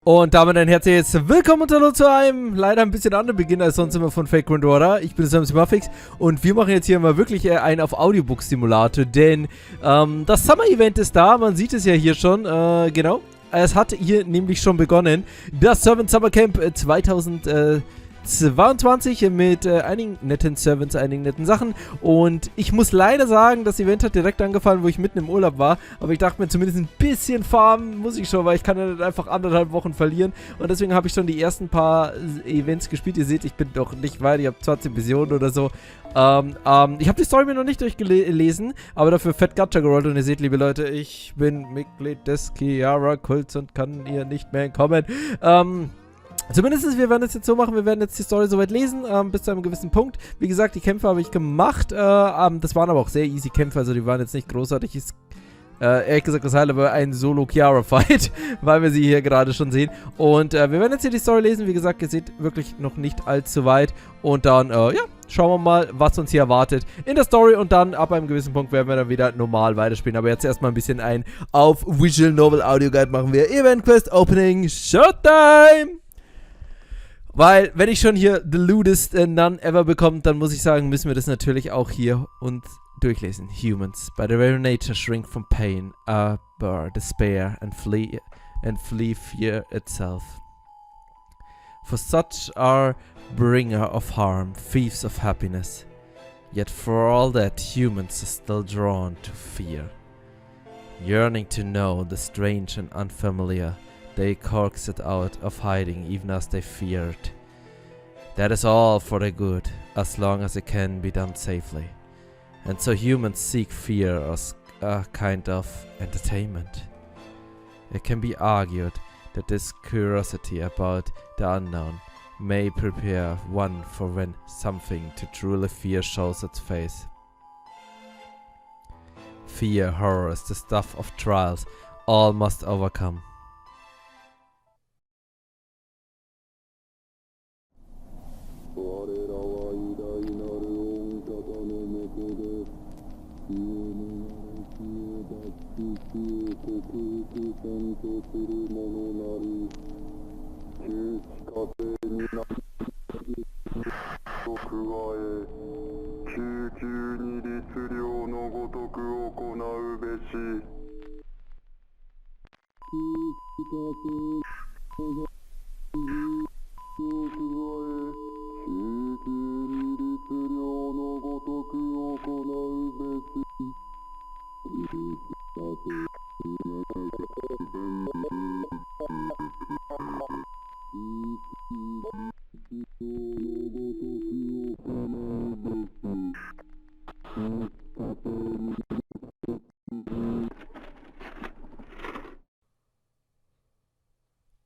Und damit ein herzliches Willkommen und Hallo zu einem leider ein bisschen anderen Beginn als sonst immer von Vagrant Order. Ich bin Sam Simafix und wir machen jetzt hier mal wirklich einen auf Audiobook-Simulator, denn das Summer-Event ist da, man sieht es ja hier schon, genau. Es hat hier nämlich schon begonnen, das Servant Summer Camp 2022 mit einigen netten Servants, einigen netten Sachen. Und ich muss leider sagen, das Event hat direkt angefangen, wo ich mitten im Urlaub war. Aber ich dachte mir, zumindest ein bisschen farmen muss ich schon, weil ich kann ja nicht einfach 1,5 Wochen verlieren. Und deswegen habe ich schon die ersten paar Events gespielt. Ihr seht, ich bin doch nicht weit, ich habe 20 Missionen oder so. Ich habe die Story mir noch nicht durchgelesen, aber dafür fett Gacha gerollt. Und ihr seht, liebe Leute, ich bin Mitglied des Kiara-Kults und kann hier nicht mehr entkommen. Zumindest, wir werden es jetzt so machen, wir werden jetzt die Story soweit lesen, bis zu einem gewissen Punkt. Wie gesagt, die Kämpfe habe ich gemacht, das waren aber auch sehr easy Kämpfe, also die waren jetzt nicht großartig. Ehrlich gesagt, das Highlight war ein Solo-Kiara-Fight, weil wir sie hier gerade schon sehen. Und wir werden jetzt hier die Story lesen, wie gesagt, ihr seht wirklich noch nicht allzu weit. Und dann, ja, schauen wir mal, was uns hier erwartet in der Story. Und dann, ab einem gewissen Punkt, werden wir dann wieder normal weiterspielen. Aber jetzt erstmal ein bisschen ein auf Visual Novel Audio Guide machen wir. Event Quest Opening Showtime! Weil, wenn ich schon hier The Lewdest None Ever bekomme, dann muss ich sagen, müssen wir das natürlich auch hier und durchlesen. Humans, by their very nature, shrink from pain, abhor despair, and flee fear itself. For such are bringer of harm, thieves of happiness. Yet for all that, humans are still drawn to fear. Yearning to know the strange and unfamiliar, they coax it out of hiding even as they feared. That is all for the good, as long as it can be done safely. And so humans seek fear as a kind of entertainment. It can be argued that this curiosity about the unknown may prepare one for when something to truly fear shows its face. Fear, horror is the stuff of trials all must overcome.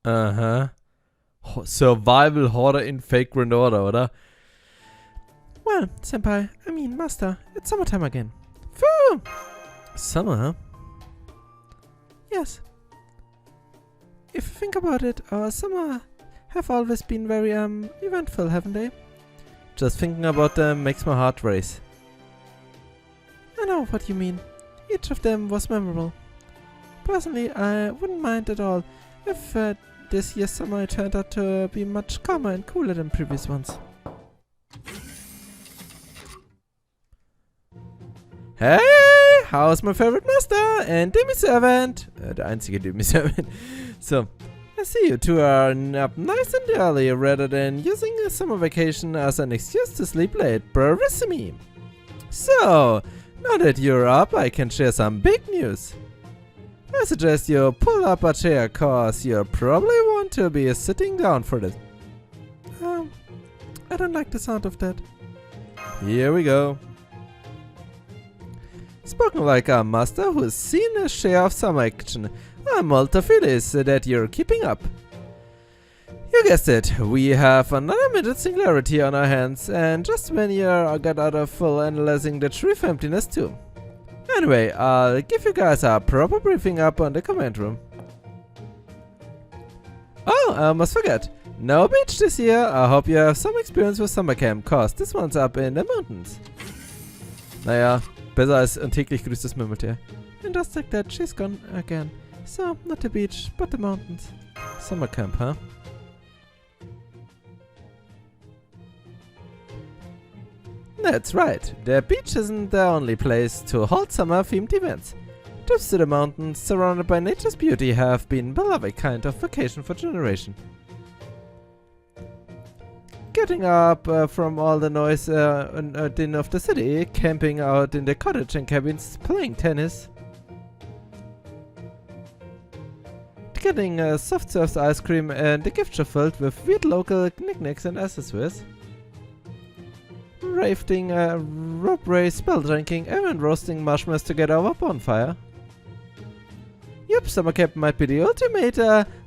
Aha. Survival Horror in Vagrant Order, oder? Well, Senpai, I mean, Master, it's summertime again. Phew! Summer, huh? Yes. If you think about it, our summer have always been very, eventful, haven't they? Just thinking about them makes my heart race. I know what you mean. Each of them was memorable. Personally, I wouldn't mind at all if this year's summer turned out to be much calmer and cooler than previous ones. Hey, how's my favorite master and demi-servant? Der einzige demi-servant. So, I see you two are up nice and early rather than using a summer vacation as an excuse to sleep late. Bravissimi. So, now that you're up, I can share some big news. I suggest you pull up a chair, cause you probably want to be sitting down for this. I don't like the sound of that. Here we go. Spoken like a master who's seen a share of some action. I'm molto feliz that you're keeping up. You guessed it, we have another minute singularity on our hands, and just when you're got out of full analyzing the truth emptiness too. Anyway, I'll give you guys a proper briefing up on the command room. Oh, I almost forgot. No beach this year. I hope you have some experience with summer camp, cause this one's up in the mountains. Naja, besser als ein täglich grüßtes Murmeltier. And just like that, she's gone again. So, not the beach, but the mountains. Summer camp, huh? That's right. The beach isn't the only place to hold summer-themed events. Trips to the mountains, surrounded by nature's beauty, have been beloved kind of vacation for generations. Getting up from all the noise and din of the city, camping out in the cottage and cabins, playing tennis. Getting soft served ice cream and a gift shop filled with weird local knickknacks and accessories. Rafting, rope race, spell drinking, even roasting marshmallows together over a bonfire. Yup, summer camp might be the ultimate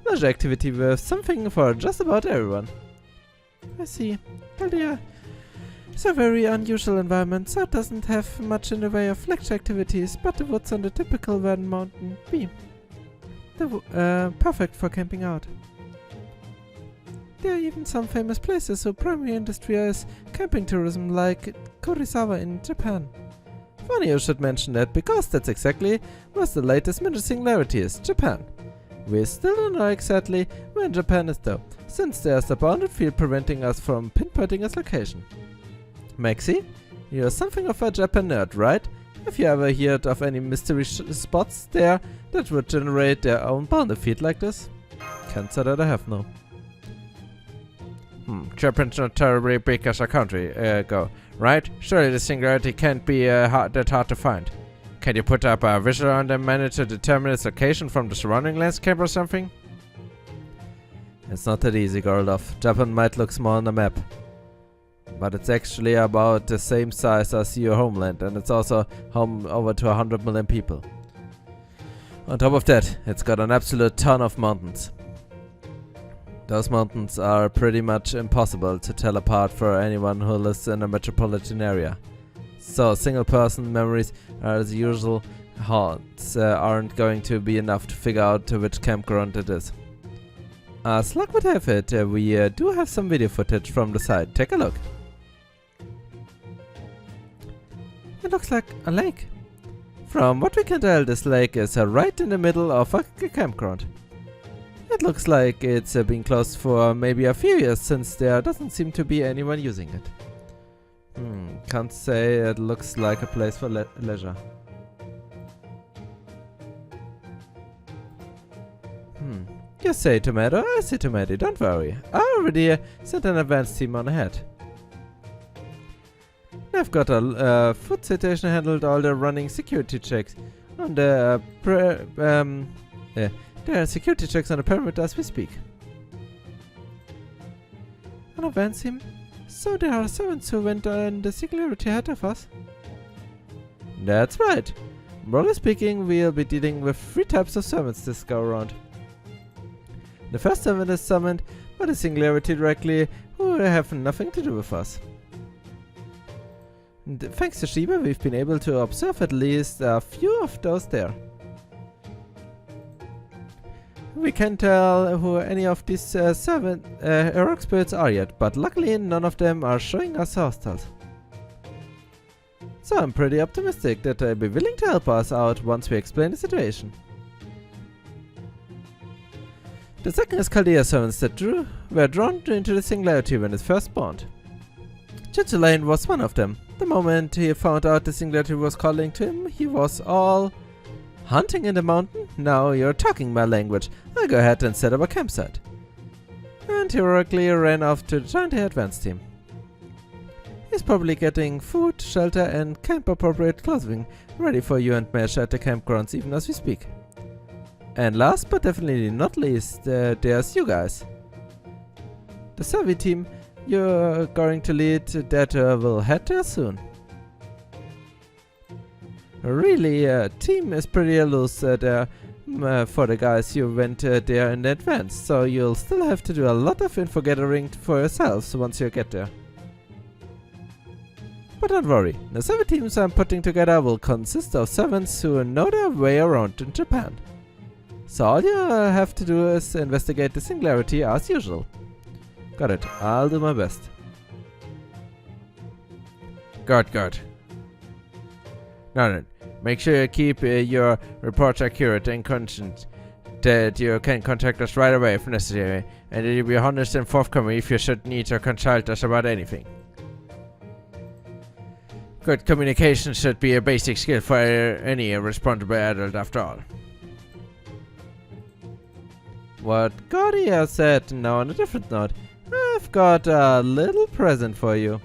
leisure activity with something for just about everyone. I see. Caldea is a very unusual environment, so it doesn't have much in the way of lecture activities, but the woods on the typical Vernon Mountain be perfect for camping out. There are even some famous places whose primary industry is camping tourism, like Kurisawa in Japan. Funny you should mention that, because that's exactly where the latest major singularity is, Japan. We still don't know exactly where Japan is though, since there's a bounded field preventing us from pinpointing its location. Maxi, you're something of a Japan nerd, right? Have you ever heard of any mystery spots there that would generate their own bounded field like this? Can't say that I have, no. Japan's not terribly big as a country, right? Surely the singularity can't be that hard to find. Can you put up a visual on and manage to determine its location from the surrounding landscape or something? It's not that easy, Gorloff. Japan might look small on the map, but it's actually about the same size as your homeland, and it's also home over to 100 million people. On top of that, it's got an absolute ton of mountains. Those mountains are pretty much impossible to tell apart for anyone who lives in a metropolitan area. So single-person memories, as usual, aren't going to be enough to figure out which campground it is. As luck would have it, we do have some video footage from the site. Take a look. It looks like a lake. From what we can tell, this lake is right in the middle of a campground. It looks like it's been closed for maybe a few years, since there doesn't seem to be anyone using it. Can't say it looks like a place for leisure. You say tomato, I say tomato, don't worry. I already sent an advanced team on ahead. I've got a food situation handled all the running security checks on the there are security checks on the perimeter as we speak. An advanced team? So there are servants who went on the singularity ahead of us? That's right. Broadly speaking, we'll be dealing with 3 types of servants this go around. The first servant is summoned by the singularity directly, who have nothing to do with us. And thanks to Shiba, we've been able to observe at least a few of those there. We can't tell who any of these 7 heroic spirits are yet, but luckily none of them are showing us hostiles. So I'm pretty optimistic that they'll be willing to help us out once we explain the situation. The second is Caldea servants that were drawn into the singularity when it first spawned. Jutsu Lane was one of them. The moment he found out the singularity was calling to him, he was all... Hunting in the mountain? Now you're talking my language. I'll go ahead and set up a campsite. And heroically ran off to join the advanced team. He's probably getting food, shelter and camp-appropriate clothing ready for you and Mesh at the campgrounds even as we speak. And last but definitely not least, there's you guys. The survey team you're going to lead that will head there soon. Really, team is pretty loose there for the guys you went there in advance, so you'll still have to do a lot of info gathering for yourselves once you get there. But don't worry, the 7 teams I'm putting together will consist of servants who know their way around in Japan. So all you have to do is investigate the singularity as usual. Got it, I'll do my best. Good. Now then, make sure you keep your reports accurate and constant. that you can contact us right away if necessary, and that you'll be honest and forthcoming if you should need to consult us about anything. Good communication should be a basic skill for any responsible adult after all. What Gordy said, now on a different note, I've got a little present for you.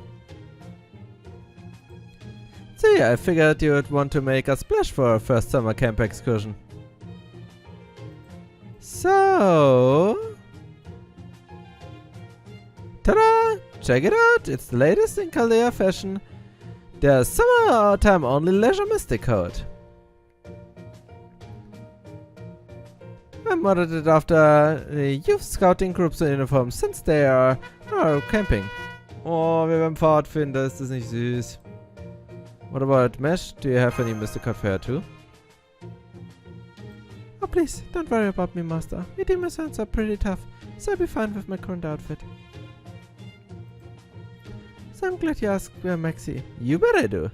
So yeah, I figured you would want to make a splash for our first summer camp excursion. So... ta-da! Check it out! It's the latest in Chaldea fashion. The summertime only leisure mystic coat. I modeled it after the youth scouting groups in uniform, since they are camping. Oh, wir beim Pfadfinder, ist das nicht süß? What about Mesh? Do you have any Mystic Coat for her too? Oh, please, don't worry about me, Master. Me demon sons are pretty tough, so I'll be fine with my current outfit. So I'm glad you asked, Maxie. You bet I do.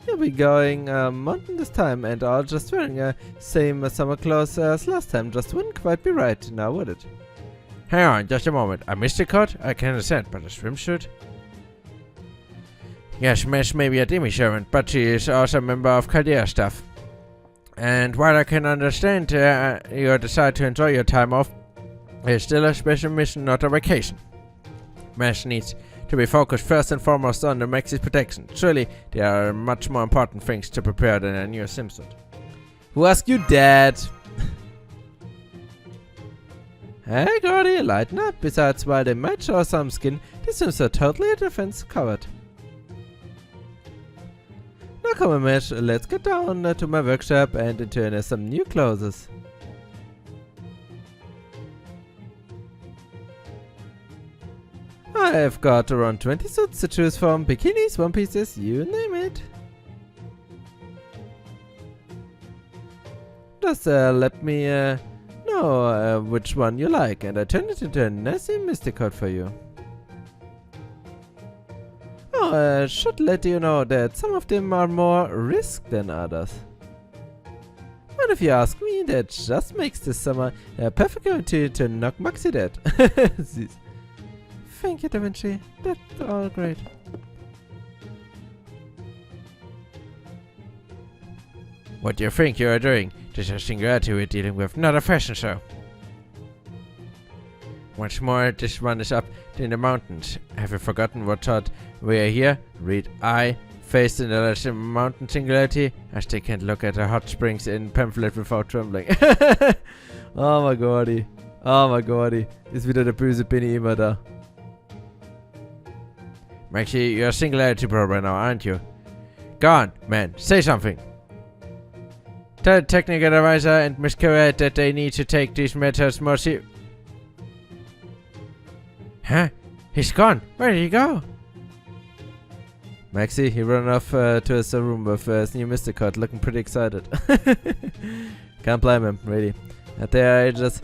You'll be going mountain this time, and all just wearing same summer clothes as last time. Just wouldn't quite be right now, would it? Hang on, just a moment. A Mystic Coat? I can understand, but a swimsuit? Yes, Mesh may be a demi-servant, but she is also a member of Chaldea staff. And while I can understand your desire to enjoy your time off, it's still a special mission, not a vacation. Mesh needs to be focused first and foremost on the Maxie's protection. Surely there are much more important things to prepare than a new swimsuit. Who asked you that? Hey Gordy, lighten up. Besides, while they might show some skin, this seems so totally defense covered. Now come on, Mesh, let's get down to my workshop and into some new clothes. I've got around 20 suits to choose from, bikinis, one pieces, you name it. Just let me know which one you like, and I turn it into a nice Mystic Coat for you. Oh, I should let you know that some of them are more risk than others. But if you ask me, that just makes this summer a perfect opportunity to knock Maxie dead. Thank you, Da Vinci. That's all great. What do you think you are doing? This is Singularity we're dealing with, not a fashion show. Once more, this one is up in the mountains. Have you forgotten what thought we are here? Read I, faced in the mountain Singularity, as they can't look at the hot springs in pamphlet without trembling. Oh my Gordy. Oh my Gordy. Ist wieder der böse Benny immer da. Maxie, you're a Singularity Pro right now, aren't you? Go on, man, say something. Tell the technical advisor and Miss Carrette that they need to take these matters more seriously. Huh? He's gone. Where did he go? Maxie, he ran off to his room with his new Mystic Coat, looking pretty excited. Can't blame him, really. At their ages,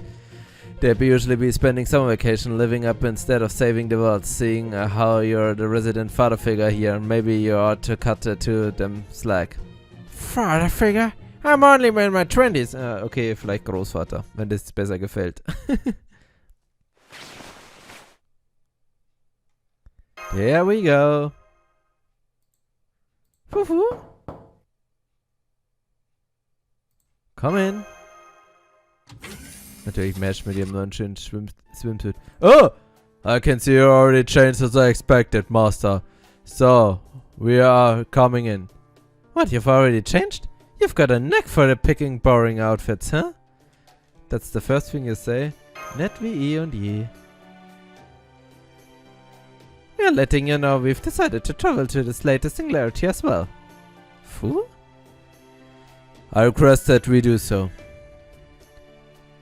they'd usually be spending summer vacation living up instead of saving the world. Seeing how you're the resident father figure here, maybe you ought to cut to them slack. Father figure? I'm only in my 20s. Okay, vielleicht Großvater, wenn das besser gefällt. There we go. Fufu. Come in. Natürlich Mesh mit ihrem neuen schönen Swimsuit. Oh! I can see you already changed as I expected, Master. So, we are coming in. What, you've already changed? You've got a knack for the picking boring outfits, huh? That's the first thing you say. Nett wie eh und je. We're letting you know we've decided to travel to this latest Singularity as well. Fool? I request that we do so.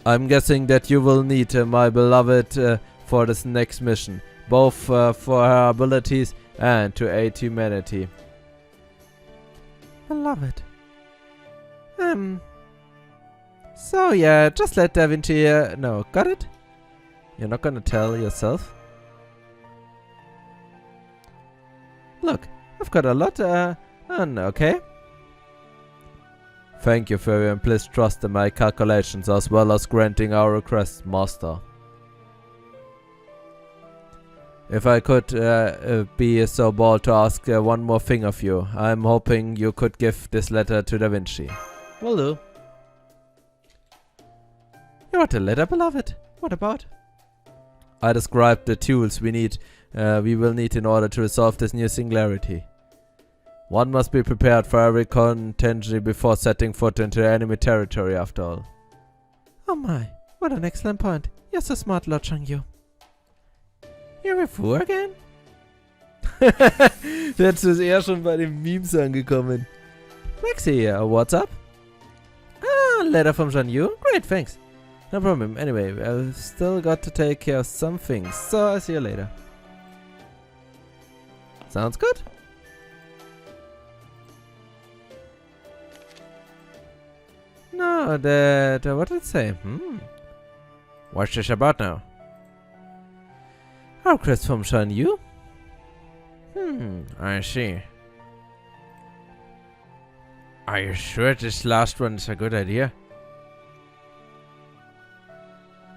I'm guessing that you will need my beloved for this next mission, both for her abilities and to aid humanity. Beloved. So yeah, just let Da Vinci know. Got it? You're not gonna tell yourself? Look, I've got a lot on, okay? Thank you for your implicit trust in my calculations as well as granting our request, Master. If I could be so bold to ask one more thing of you, I'm hoping you could give this letter to Da Vinci. Will do. You wrote a letter, beloved. What about? I described the tools we will need in order to resolve this new singularity. One must be prepared for every contingency before setting foot into enemy territory, after all. Oh my, what an excellent point. You're so smart, Lord Changyu. You're a fool again? Jetzt ist er schon bei den Memes angekommen. Maxi, what's up? Ah, letter from Changyu? Great, thanks. No problem. Anyway, I've still got to take care of some things, so I'll see you later. Sounds good. No, what did it say? What's this about now? Our request from Changyu? I see. Are you sure this last one is a good idea?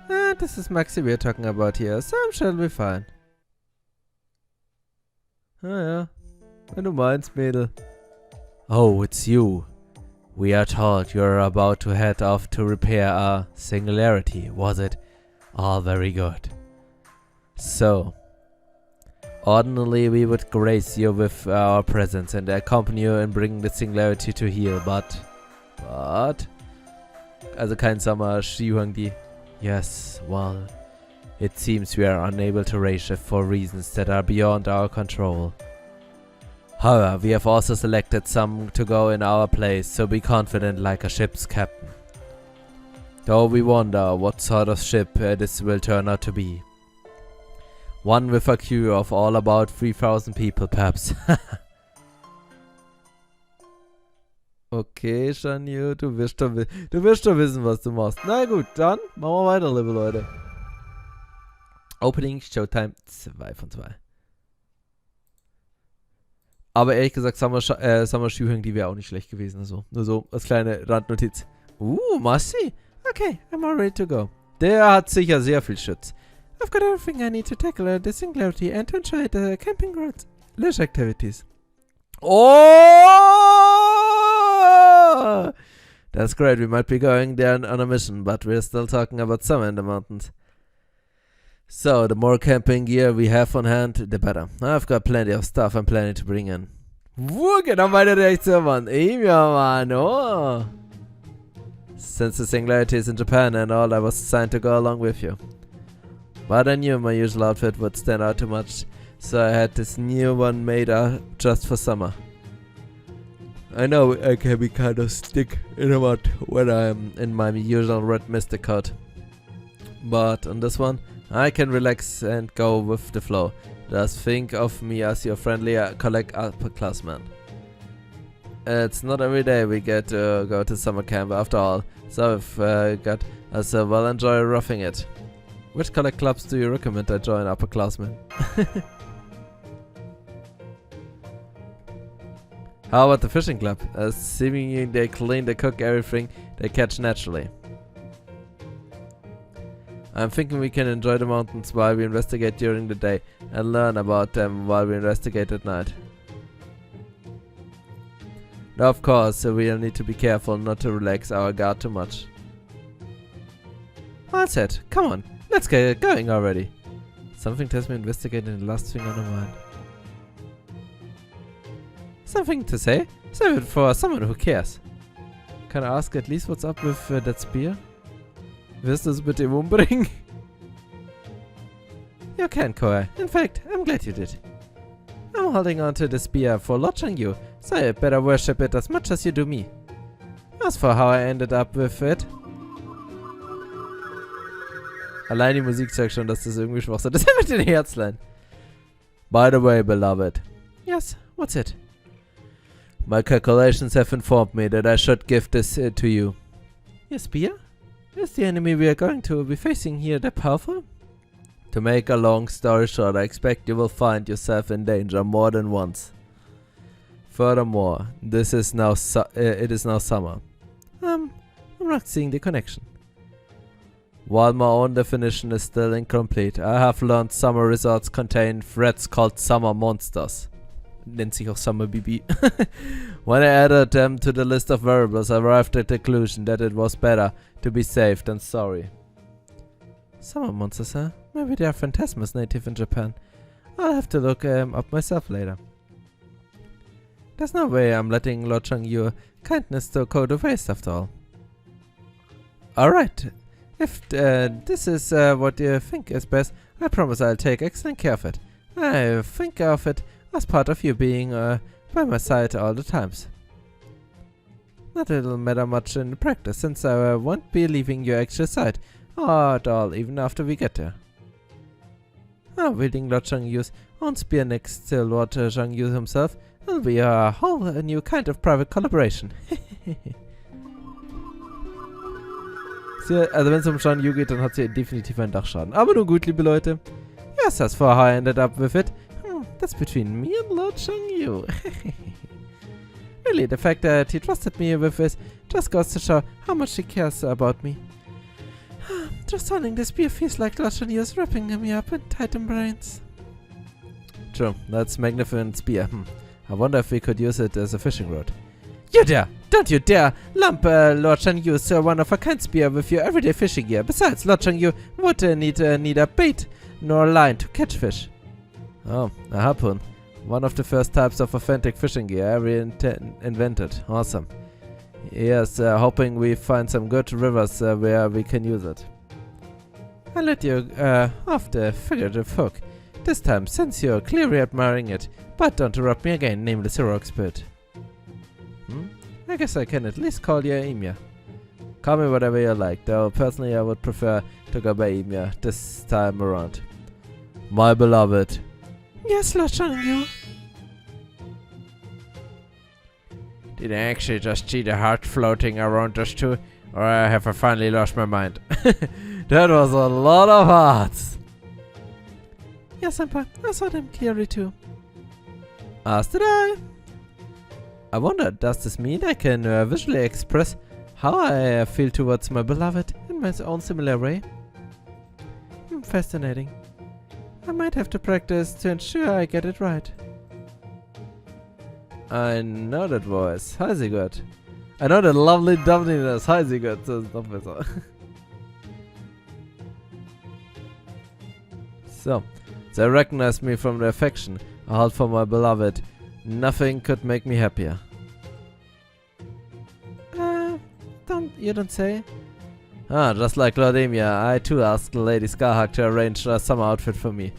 This is Maxi we're talking about here, so I'm sure it'll be fine. Ah ja, wenn du meinst, Mädel. Oh, it's you. We are told you're about to head off to repair our singularity, was it? All very good. So, ordinarily we would grace you with our presence and accompany you in bringing the singularity to heal, but... Also kein Summer Shi Huangdi. Yes, well, it seems we are unable to raise it for reasons that are beyond our control. However, we have also selected some to go in our place, so be confident like a ship's captain. Though we wonder what sort of ship this will turn out to be. One with a crew of all about 3,000 people, perhaps. Okay, Changyu, du wirst schon wissen, was du machst. Na gut, dann machen wir weiter, liebe Leute. Opening Showtime 2 von 2. Aber ehrlich gesagt, Summer Shi, die wäre auch nicht schlecht gewesen. Also, nur so als kleine Randnotiz. Massi? Okay, I'm all ready to go. Der hat sicher sehr viel Schutz. I've got everything I need to tackle the singularity and to enjoy the camping grounds. Leisure activities. Oh! That's great. We might be going there on a mission, but we're still talking about summer in the mountains. So, the more camping gear we have on hand, the better. I've got plenty of stuff I'm planning to bring in. Genau meine Reaktion, Mann. Ja, Mann. Oh. Since the singularity is in Japan and all, I was assigned to go along with you. But I knew my usual outfit would stand out too much, so I had this new one made just for summer. I know I can be kind of stick in the mud when I'm in my usual red mystic coat. But on this one, I can relax and go with the flow. Just think of me as your friendly collect upperclassman. It's not every day we get to go to summer camp after all, so I've got as well enjoy roughing it. Which collect clubs do you recommend I join, upperclassmen? How about the fishing club? Seemingly they clean, they cook everything they catch naturally. I'm thinking we can enjoy the mountains while we investigate during the day and learn about them while we investigate at night. Now, of course, we'll need to be careful not to relax our guard too much. All set. Come on, let's get going already. Something tells me investigating the last thing on the mind. Something to say? Save it for someone who cares. Can I ask at least what's up with that spear? Wirst du es mit dem umbringen? You can, Koa. In fact, I'm glad you did. I'm holding on to the spear for Lord Changyu, so you better worship it as much as you do me. As for how I ended up with it... Allein die Musik zeigt schon, dass das irgendwie Schwachsinn ist mit den Herzlein. By the way, beloved. Yes, what's it? My calculations have informed me that I should give this to you. Your spear? Is the enemy we are going to be facing here that powerful? To make a long story short, I expect you will find yourself in danger more than once. Furthermore, it is now summer. I'm not seeing the connection. While my own definition is still incomplete, I have learned summer resorts contain threats called summer monsters. Nennt sich auch Summer BB. When I added them to the list of variables, I arrived at the conclusion that it was better to be safe than sorry. Summer monsters, huh? Maybe they are phantasmas native in Japan. I'll have to look up myself later. There's no way I'm letting Lord Changyu kindness to go to waste after all. Alright. If this is what you think is best, I promise I'll take excellent care of it. I think of it as part of you being by my side all the times. Not it'll matter much in practice, since I won't be leaving your actual side at all, even after we get there. Wielding Lord Changyu's own spear next to Lord Changyu himself will be a whole new kind of private collaboration. Also wenn es um Changyu geht, dann hat sie definitiv einen Dachschaden. Aber nun gut, liebe Leute. Yes, as for how I ended up with it, that's between me and Lord Changyu. Really, the fact that he trusted me with this just goes to show how much he cares about me. Just holding the spear feels like Lord Changyu's wrapping me up in tight embrace. True, that's magnificent spear. I wonder if we could use it as a fishing rod. You dare! Don't you dare lump Lord Changyu's one-of-a-kind spear with your everyday fishing gear. Besides, Lord Changyu would need neither bait nor line to catch fish. Oh, a harpoon. One of the first types of authentic fishing gear ever invented. Awesome. Yes, hoping we find some good rivers where we can use it. I'll let you off the figurative hook. This time, since you're clearly admiring it. But don't interrupt me again, nameless heroic spirit. I guess I can at least call you Ymir. Call me whatever you like, though personally I would prefer to go by Ymir this time around. My beloved. Yes, Lord Changyu. Did I actually just see the heart floating around us two? Or have I finally lost my mind? That was a lot of hearts. Yes, Senpai, I saw them clearly too. As did I. I wonder, does this mean I can visually express how I feel towards my beloved In my own similar way? Fascinating. I might have to practice to ensure I get it right. I know that voice. Hi, Sigurd. I know that lovely doveliness. Hi, Sigurd. So ist noch besser. So, they recognize me from the affection I hold for my beloved. Nothing could make me happier. You don't say? Ah, just like Lord Ymir, I too asked Lady Scarhawk to arrange a summer outfit for me.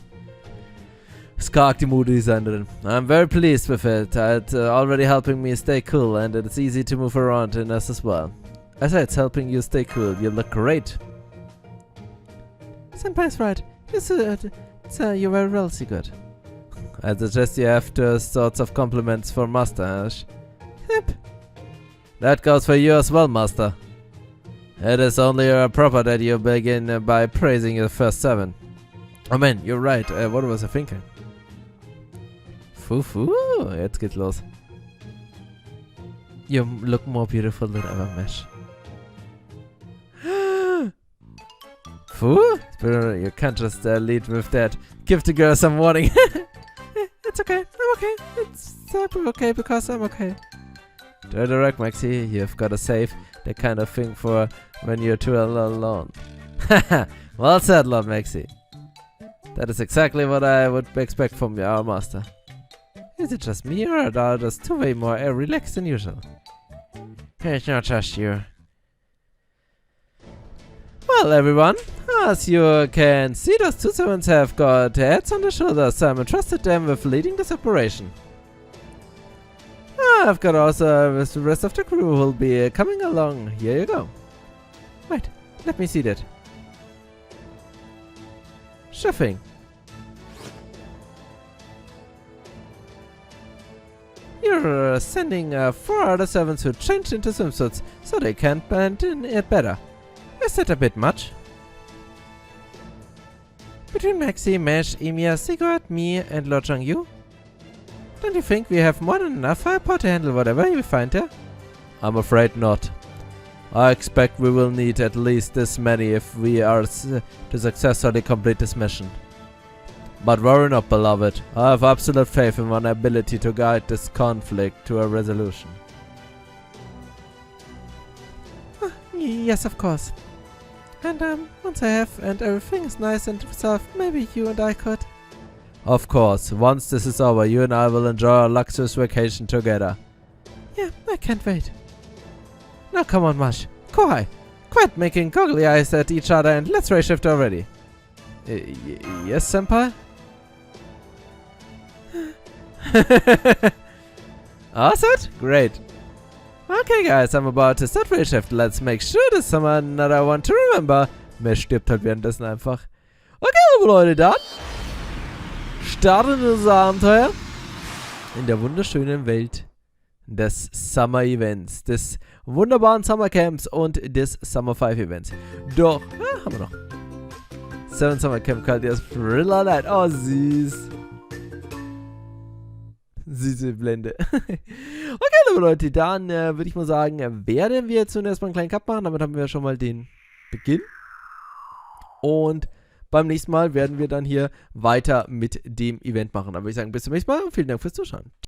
Scarhawk, die Modedesignerin. I'm very pleased with it. It's already helping me stay cool, and it's easy to move around in us as well. I say it's helping you stay cool. You look great. Senpai's right. You're very well, Sigurd. I suggest you have those sorts of compliments for Master Ash. Yep. That goes for you as well, Master. It is only proper that you begin by praising your first servant. Oh man, you're right. What was I thinking? Fufu, jetzt geht's los. You look more beautiful than ever, Mesh. Fu? You can't just lead with that. Give the girl some warning. It's okay. I'm okay. It's okay because I'm okay. Do direct, Maxi. You've got to save that kind of thing for when you're too alone. Haha, well said, Lord Maxi. That is exactly what I would expect from our master. Is it just me, or are the others two way more relaxed than usual? It's not just you. Well, everyone, as you can see, those two servants have got heads on their shoulders. I'm entrusted them with leading this operation. I've got also the rest of the crew who will be coming along. Here you go. Wait, let me see that. Sure thing. You're sending 4 other servants who changed into swimsuits so they can blend in it better. Is that a bit much? Between Maxi, Mesh, Ymir, Sigurd, me, and Lord Changyu? Don't you think we have more than enough firepower to handle whatever we find there? I'm afraid not. I expect we will need at least this many if we are to successfully complete this mission. But worry not, beloved. I have absolute faith in my ability to guide this conflict to a resolution. Yes, of course. And once I have and everything is nice and resolved, maybe you and I could. Of course, once this is over, you and I will enjoy a luxurious vacation together. Yeah, I can't wait. Now come on, Mash. Quite making goggly eyes at each other and let's race shift already. Yes, senpai? All set? Great. Okay, guys, I'm about to start race shift. Let's make sure this summer another one to remember. Mir stirbt halt währenddessen einfach. Okay, liebe Leute, dann starten wir unser Abenteuer in der wunderschönen Welt des Summer Events, des wunderbaren Summer Camps und des Summer 5 Events. Doch, haben wir noch. 7 Summer Camp Caldeas Thriller Night. Oh, süß. Süße Blende. Okay, liebe Leute, dann würde ich mal sagen, werden wir jetzt zunächst mal einen kleinen Cut machen. Damit haben wir schon mal den Beginn. Und beim nächsten Mal werden wir dann hier weiter mit dem Event machen. Dann würde ich sagen, bis zum nächsten Mal und vielen Dank fürs Zuschauen.